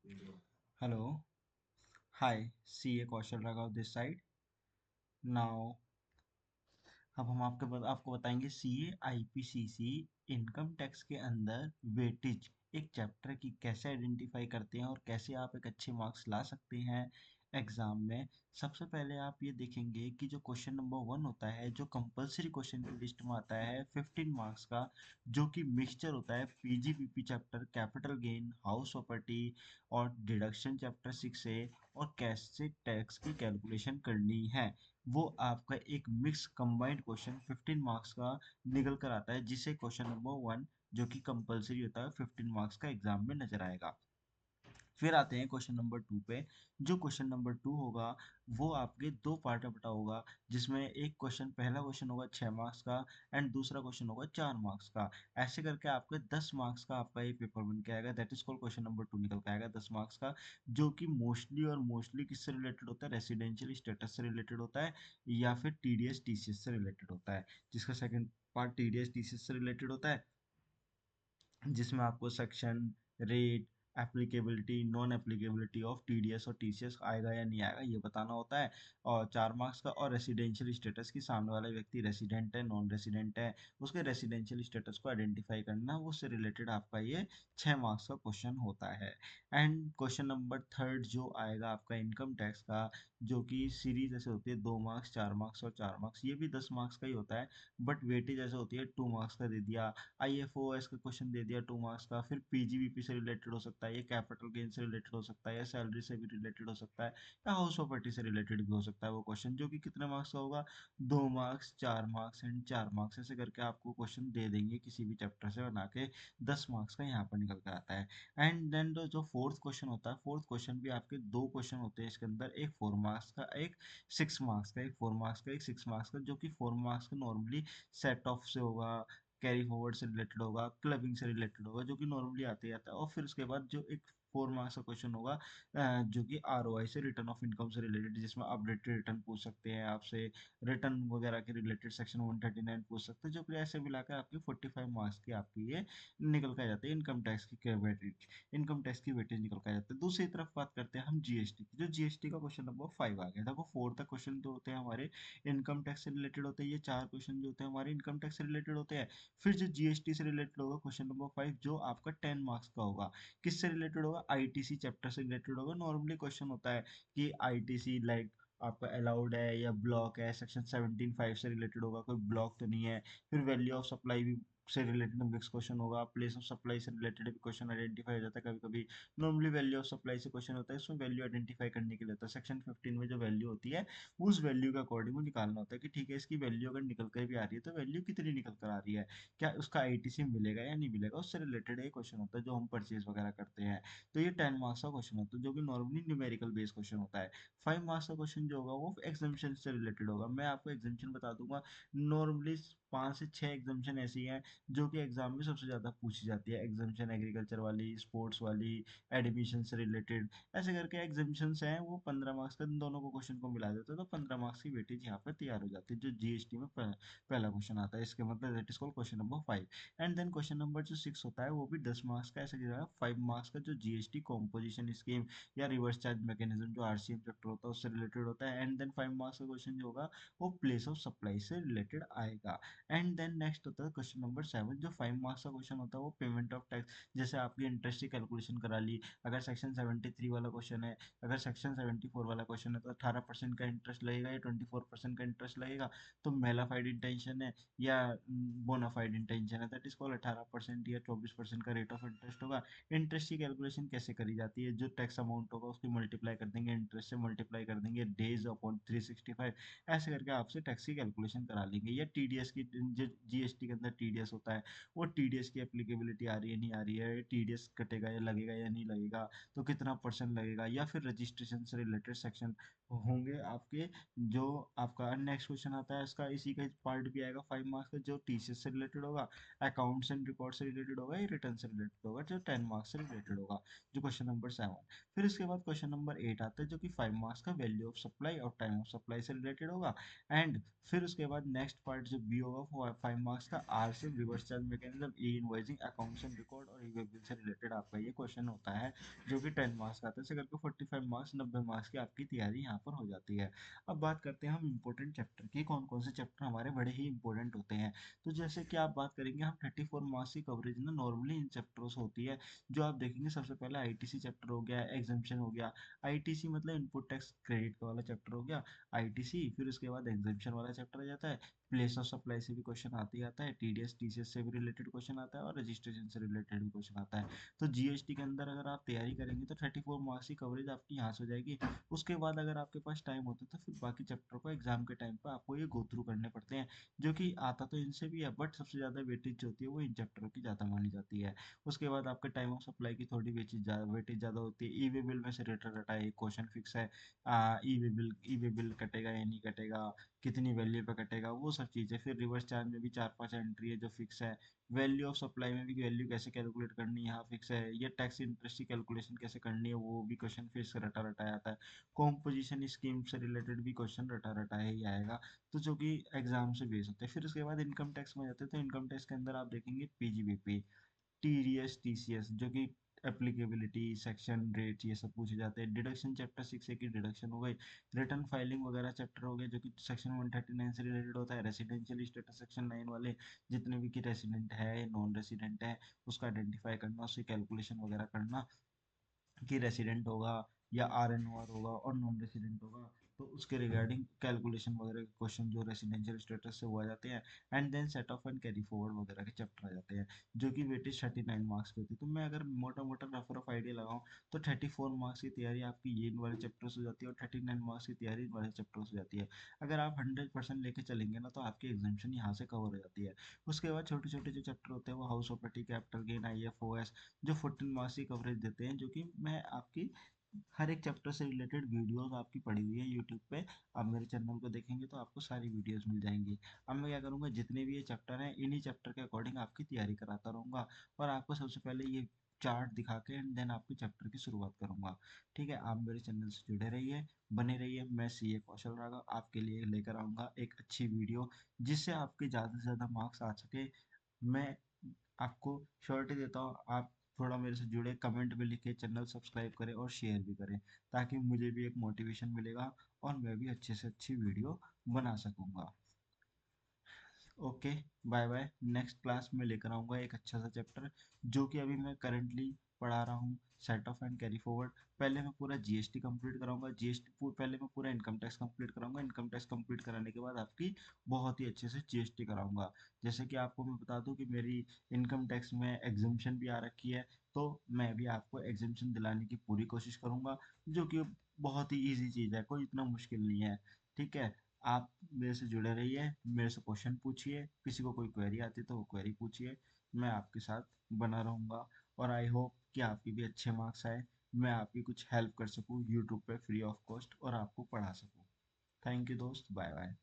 Hello. Hi, CA Kaushal Raghav this side. Now अब हम आपको बताएंगे सीए आईपीसीसी इनकम टैक्स के अंदर वेटेज एक चैप्टर की कैसे आइडेंटिफाई करते हैं और कैसे आप एक अच्छे मार्क्स ला सकते हैं एग्जाम में. सबसे पहले आप ये देखेंगे कि जो क्वेश्चन नंबर 1 होता है जो कंपलसरी क्वेश्चन की लिस्ट में आता है 15 मार्क्स का, जो कि मिक्सचर होता है PGBP chapter capital gain house property और डिडक्शन चैप्टर 6 से और कैसे टैक्स की कैलकुलेशन करनी है, वो आपका एक मिक्स कंबाइंड क्वेश्चन 15 मार्क्स का निकल कर आता है, जिसे क्वेश्चन नंबर 1 जो कि कंपलसरी होता है 15 मार्क्स का एग्जाम में नजर आएगा. फिर आते हैं क्वेश्चन नंबर 2 पे. जो क्वेश्चन नंबर 2 होगा वो आपके दो पार्ट में बटा होगा, जिसमें एक क्वेश्चन पहला क्वेश्चन होगा 6 मार्क्स का एंड दूसरा क्वेश्चन होगा 4 मार्क्स का. ऐसे करके आपके 10 मार्क्स का आपका ये पेपर बन के आएगा, that is called question number 2 निकल के आएगा 10 मार्क्स का, जो कि मोस्टली किससे रिलेटेड होता है, रेसिडेंशियल स्टेटस से रिलेटेड होता है या फिर टीडीएस टीसीएस से रिलेटेड होता है. जिसका सेकंड पार्ट टीडीएस टीसीएस से रिलेटेड होता है, जिसमें आपको section, rate, applicability, non applicability of TDS और टीसीएस आएगा या नहीं आएगा ये बताना होता है. और 4 मार्क्स का और रेसिडेंशियल स्टेटस की सामने वाला व्यक्ति रेसिडेंट है नॉन रेसिडेंट है, उसके रेसिडेंशियल स्टेटस को आइडेंटिफाई करना, वो उससे रिलेटेड आपका ये 6 मार्क्स का क्वेश्चन होता है. एंड क्वेश्चन नंबर थर्ड जो आएगा आपका इनकम टैक्स का, जो कि सीरीज ऐसे होती है 2 मार्क्स 4 मार्क्स और 4 मार्क्स, ये भी 10 मार्क्स का ही होता है, बट वेटेज ऐसे होती है 2 मार्क्स का दे दिया, आईएफओएस का क्वेश्चन दे दिया 2 मार्क्स का, फिर पीजीबीपी से रिलेटेड हो सकता है, ये कैपिटल गेन से रिलेटेड हो सकता है, या सैलरी से भी रिलेटेड हो सकता है, या हाउस प्रॉपर्टी से रिलेटेड भी हो सकता है वो क्वेश्चन, जो कि कितने मार्क्स का होगा, 2 मार्क्स 4 मार्क्स एंड 4 मार्क्स, ऐसे करके आपको क्वेश्चन दे देंगे किसी भी चैप्टर से बना के. 10 मार्क्स का यहाँ पर निकल कर आता है. एंड देन जो फोर्थ क्वेश्चन होता है, फोर्थ क्वेश्चन भी आपके दो क्वेश्चन होते हैं इसके अंदर, एक 4 मार्क्स का एक 6 मार्क्स का, एक 4 मार्क्स का एक 6 मार्क्स का, जो कि 4 मार्क्स का नॉर्मली सेट ऑफ से होगा, कैरी फॉरवर्ड से रिलेटेड होगा, क्लबिंग से रिलेटेड होगा, जो कि नॉर्मली आते ही आता है. और फिर उसके बाद जो एक 4 मार्क्स का क्वेश्चन होगा जो कि आरओआई से रिटर्न ऑफ इनकम से रिलेटेड, जिसमें अपडेटेड रिटर्न पूछ सकते हैं आपसे, रिटर्न वगैरह के रिलेटेड सेक्शन 139 पूछ सकते हैं, जो कि ऐसे मिलाकर आपके 45 मार्क्स की आपकी ये निकल कर जाते हैं इनकम टैक्स की वेटेज, इनकम टैक्स की वेटेज निकल कर जाते हैं. दूसरी तरफ बात करते हैं हम जीएसटी की. जो जीएसटी का क्वेश्चन नंबर 5 आ गया, देखो 4 तक क्वेश्चन जो होते हैं हमारे इनकम टैक्स से रिलेटेड होते हैं, ये 4 क्वेश्चन जो होते हैं हमारे इनकम टैक्स से रिलेटेड होते हैं. फिर जो जीएसटी से रिलेटेड होगा क्वेश्चन नंबर 5, जो आपका 10 मार्क्स का होगा, किससे रिलेटेड होगा, आईटीसी चैप्टर से रिलेटेड होगा. नॉर्मली क्वेश्चन होता है कि आईटीसी लाइक आपका अलाउड है या ब्लॉक है, सेक्शन 17(5) से रिलेटेड होगा, कोई ब्लॉक तो नहीं है. फिर वैल्यू ऑफ सप्लाई भी से रिलेटेड मिक्स क्वेश्चन होगा, प्लेस ऑफ सप्लाई से रिलेटेड भी क्वेश्चन आइडेंटिफाई हो जाता है कभी कभी. नॉर्मली वैल्यू ऑफ सप्लाई से क्वेश्चन होता है, इसमें वैल्यू आइडेंटिफाई करने के लिए होता है. सेक्शन 15 में जो वैल्यू होती है उस वैल्यू के अकॉर्डिंग वो निकालना होता है कि ठीक है इसकी वैल्यू अगर निकल कर भी आ रही है तो वैल्यू कितनी निकल कर आ रही है, क्या उसका आईटीसी मिलेगा या नहीं मिलेगा, उससे रिलेटेड एक क्वेश्चन होता है जो हम परचेज वगैरह करते हैं. तो ये 10 मार्क्स का क्वेश्चन होता है, जो कि नॉर्मली न्यूमेरिकल बेस्ड क्वेश्चन होता है. 5 मार्क्स का क्वेश्चन जो होगा वो एग्जामिशन से रिलेटेड होगा. मैं आपको एग्जामिशन बता दूंगा, नॉर्मली 5 से 6 एग्जामिशन ऐसी हैं जो कि एग्जाम में सबसे ज्यादा पूछी जाती है. एग्जामिशन एग्रीकल्चर वाली, स्पोर्ट्स वाली, एडमिशन से रिलेटेड, ऐसे करके एग्जामिशंस हैं वो 15 मार्क्स का, इन दोनों को क्वेश्चन को मिला देते हैं तो 15 मार्क्स की वेटेज यहाँ पे तैयार हो जाती है, जो जीएसटी में पहला क्वेश्चन आता है. इसके मतलब that is called question number 5. And then question number जो 6 होता है वो भी 10 मार्क्स का, ऐसे की जगह 5 मार्क्स का, जो जीएसटी कॉम्पोजिशन स्कीम या रिवर्स चार्ज मैकेनिज्म जो आरसीएम चैप्टर होता है उससे रिलेटेड होता है. एंड देन 5 मार्क्स का क्वेश्चन जो होगा वो प्लेस ऑफ सप्लाई से रिलेटेड आएगा. एंड देन नेक्स्ट होता है क्वेश्चन नंबर 7, जो 5 मार्क्स का क्वेश्चन होता है वो पेमेंट ऑफ टैक्स. जैसे आपकी इंटरेस्ट की कैलकुलेशन करा ली, अगर सेक्शन 73 वाला क्वेश्चन है, अगर सेक्शन 74 वाला क्वेश्चन है तो 18% का इंटरेस्ट लगेगा या 24% का इंटरेस्ट लगेगा, तो मेलाफाइड इंटेंशन है या बोनाफाइड इंटेंशन है, दैट इज कॉल्ड 18% या 24% का रेट ऑफ इंटरेस्ट होगा. इंटरेस्ट की कैलकुलेशन कैसे करी जाती है, जो टैक्स अमाउंट होगा उसकी मल्टीप्लाई कर देंगे, इंटरेस्ट से मल्टीप्लाई कर देंगे डेज अपॉन 365, ऐसे करके आपसे टैक्स की कैलकुलेशन करा लेंगे. या टीडीएस की, जो जीएसटी के अंदर टीडीएस होता है, वो टीडीएस की एप्लीकेबिलिटी आ रही है नहीं आ रही है, टीडीएस कटेगा या लगेगा या नहीं लगेगा, तो कितना परसेंट लगेगा, या फिर रजिस्ट्रेशन से रिलेटेड सेक्शन होंगे आपके. जो आपका नेक्स्ट क्वेश्चन आता है इसका इसी का पार्ट भी आएगा 5 मार्क्स का, जो टीसीएस से रिलेटेड होगा, अकाउंट्स एंड रिकॉर्ड से रिलेटेड होगा, या रिटर्न से रिलेटेड होगा, जो 10 मार्क्स से रिलेटेड होगा, जो क्वेश्चन नंबर 7. फिर इसके बाद क्वेश्चन नंबर 8 आता है, जो कि 5 मार्क्स का वैल्यू ऑफ सप्लाई और टाइम ऑफ सप्लाई से रिलेटेड होगा. एंड फिर उसके बाद नेक्स्ट पार्ट जो बी होगा वो 5 मार्क्स का आर से reverse charge mechanism, E invoicing, accounts and record और ई वेबिल से रिलेटेड आपका ये क्वेश्चन होता है, जो कि 10 मार्क्स का आता है। इसे करके 45 मार्क्स, 90 मार्क्स की आपकी तैयारी यहाँ पर हो जाती है। अब बात करते हैं हम इंपॉर्टेंट चैप्टर की, कौन कौन से चैप्टर हमारे बड़े ही इंपॉर्टेंट होते हैं। तो जैसे कि आप बात करेंगे, हम 34 मार्क्स की कवरेज ना नॉर्मली इन चैप्टरों से होती है। जो आप देखेंगे, सबसे पहले आईटीसी चैप्टर हो गया, एग्जाम्पशन हो गया। आईटीसी मतलब इनपुट टैक्स क्रेडिट का वाला चैप्टर हो गया, आईटीसी। फिर उसके बाद एग्जाम्पशन वाला चैप्टर आ जाता है। प्लेस ऑफ सप्लाई से भी क्वेश्चन आते ही आता है, टीडीएस टीसीएस से भी रिलेटेड क्वेश्चन आता है, और रजिस्ट्रेशन से रिलेटेड भी क्वेश्चन आता है। तो जीएसटी के अंदर अगर आप तैयारी करेंगे तो 34 मार्क्स की कवरेज आपकी यहाँ से हो जाएगी। उसके बाद अगर आपके पास टाइम होता है तो फिर बाकी चैप्टर को एग्जाम के टाइम पर आपको ये गो थ्रू करने पड़ते हैं, जो कि आता तो इनसे भी है, बट सबसे ज़्यादा वेटेज जो होती है वो इन चैप्टरों की ज़्यादा मानी जाती है। उसके बाद आपके टाइम ऑफ सप्लाई की थोड़ी वेटेज ज़्यादा होती है। ई वे बिल में से रेट रटा है, क्वेश्चन फिक्स है। ई वे बिल कटेगा या नहीं कटेगा, कितनी वैल्यू पे कटेगा, वो सब चीज़ें। फिर रिवर्स चार्ज में भी 4-5 एंट्री है जो फिक्स है। वैल्यू ऑफ सप्लाई में भी वैल्यू कैसे कैलकुलेट करनी है यहाँ फिक्स है। ये टैक्स इंटरेस्ट की कैलकुलेशन कैसे करनी है, वो भी क्वेश्चन फिक्स रटा रटा आता है। कॉम्पोजिशन स्कीम से रिलेटेड भी क्वेश्चन रटा रटा ही आएगा, तो जो कि एग्जाम से बेस होते हैं। फिर उसके बाद इनकम टैक्स में जाते हैं, तो इनकम टैक्स के अंदर आप देखेंगे पीजीबीपी, टीडीएस टीसीएस, जो कि एप्लीकेबिलिटी, सेक्शन रेट, ये सब पूछे जाते हैं। डिडक्शन चैप्टर 6 की डिडक्शन हो गई। रिटर्न फाइलिंग वगैरह चैप्टर हो गए, जो कि सेक्शन 139 से रिलेटेड होता है। रेसिडेंशियल स्टेटस सेक्शन 9 वाले, जितने भी कि रेसिडेंट है, नॉन रेसिडेंट है, उसका आइडेंटिफाई करना, उसकी कैलकुलेशन वगैरह करना, कि रेसिडेंट होगा या आरएनओआर होगा और नॉन रेसिडेंट होगा, तो उसके रिगार्डिंग कैलकुलेशन वगैरह के क्वेश्चन जो रेसिडेंशियल स्टेटस से हुआ जाते हैं। And then set off and carry forward वगैरह के चैप्टर आ जाते हैं, जो कि वेटेज 39 मार्क्स की होती है। तो मैं अगर मोटा मोटा रफ आइडिया लगाऊं, तो 34 मार्क्स की तैयारी आपकी ये इन वाले चैप्टर से हो जाती है, और 39 मार्क्स की तैयारी इन वाले चैप्टर से हो जाती है। अगर आप 100% लेके चलेंगे ना, तो आपकी एग्जामेशन यहाँ से कवर हो जाती है। उसके बाद छोटे छोटे जो चैप्टर होते हैं, वो house property, capital gain, IFOS, जो 14 मार्क्स की कवरेज देते हैं, जो कि मैं आपकी हर एक चैप्टर से रिलेटेड वीडियोस आपकी पड़ी हुई है यूट्यूब पे। आप मेरे चैनल को देखेंगे तो आपको सारी वीडियोस मिल जाएंगी। अब मैं क्या करूँगा, जितने भी ये चैप्टर हैं, इन्हीं चैप्टर के अकॉर्डिंग आपकी तैयारी कराता रहूँगा, और आपको सबसे पहले ये चार्ट दिखा के एंड देन आपके चैप्टर की शुरुआत करूँगा। ठीक है, आप मेरे चैनल से जुड़े रहिए, बने रहिए। मैं सीए कौशल राघव आपके लिए लेकर आऊँगा एक अच्छी वीडियो, जिससे आपके ज़्यादा से ज़्यादा मार्क्स आ सके। मैं आपको श्योरिटी देता हूँ, आप थोड़ा मेरे से जुड़े, कमेंट में लिखे, चैनल सब्सक्राइब करें और शेयर भी करें, ताकि मुझे भी एक मोटिवेशन मिलेगा और मैं भी अच्छे से अच्छी वीडियो बना सकूंगा। Okay, bye bye. Next class में लेकर आऊँगा एक अच्छा सा चैप्टर, जो कि अभी मैं करंटली पढ़ा रहा हूँ, set off and carry forward. पहले मैं पूरा जीएसटी कंप्लीट कराऊंगा, जीएसटी पहले मैं पूरा इनकम टैक्स कंप्लीट कराऊंगा, इनकम टैक्स कंप्लीट कराने के बाद आपकी बहुत ही अच्छे से जीएसटी कराऊंगा। जैसे कि आपको मैं बता दूं कि मेरी इनकम टैक्स में एग्जम्पशन भी आ रखी है, तो मैं भी आपको एग्जम्पशन दिलाने की पूरी कोशिश करूंगा, जो कि बहुत ही ईजी चीज़ है, कोई इतना मुश्किल नहीं है। ठीक है, आप मेरे से जुड़े रहिए, मेरे से क्वेश्चन पूछिए, किसी को कोई क्वेरी आती है तो वो क्वेरी पूछिए, मैं आपके साथ बना रहूँगा। और आई होप कि आपके भी अच्छे मार्क्स आए, मैं आपकी कुछ हेल्प कर सकूँ यूट्यूब पे फ्री ऑफ कॉस्ट, और आपको पढ़ा सकूँ। थैंक यू दोस्त, बाय बाय।